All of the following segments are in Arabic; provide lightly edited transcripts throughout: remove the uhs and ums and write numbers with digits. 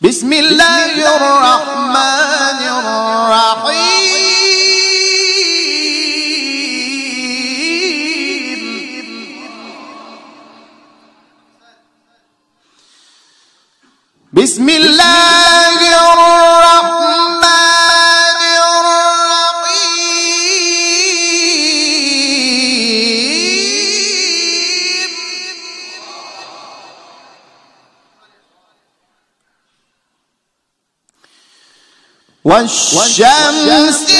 بسم الله الرحمن الرحيم. بسم الله الرحمن الرحيم. والشمس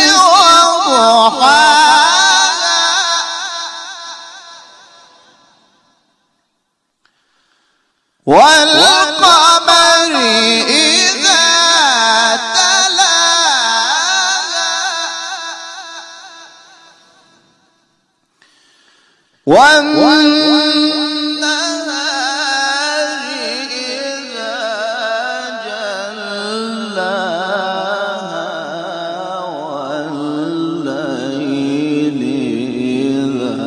وضحاها والقمر إذا تلاها والنهار إذا جلاها والليل إذا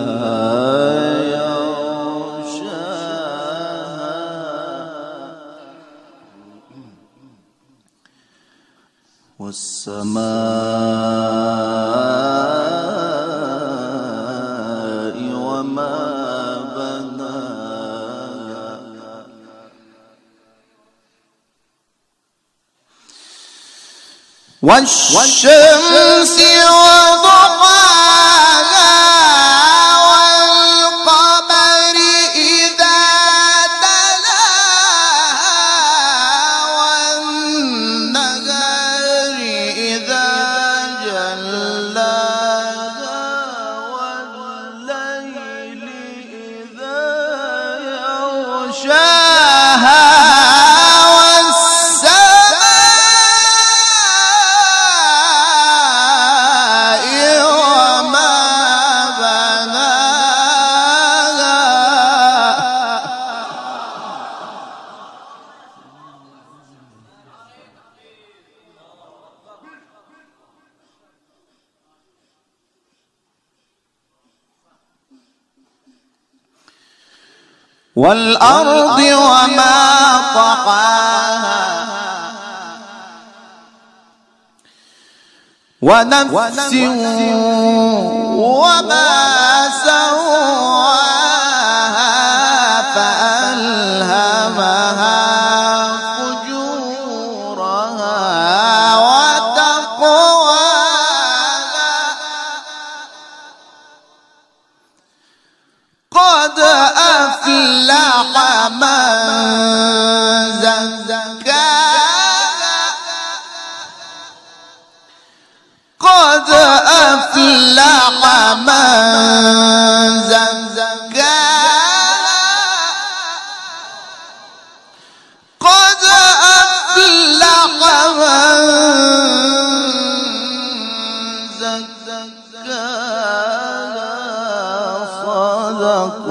والسماء وما بناها والشمس وضحاها والقمر إذا تلاها والنهار إذا جلاها والليل إذا يغشاها والسماء وما بناها والأرض وما طحاها ونفس وما سواها فألهمها فجورها وتقواها قد أفلح من زكاها قد أفلح من زكاها قد أفلح من زكاها صدق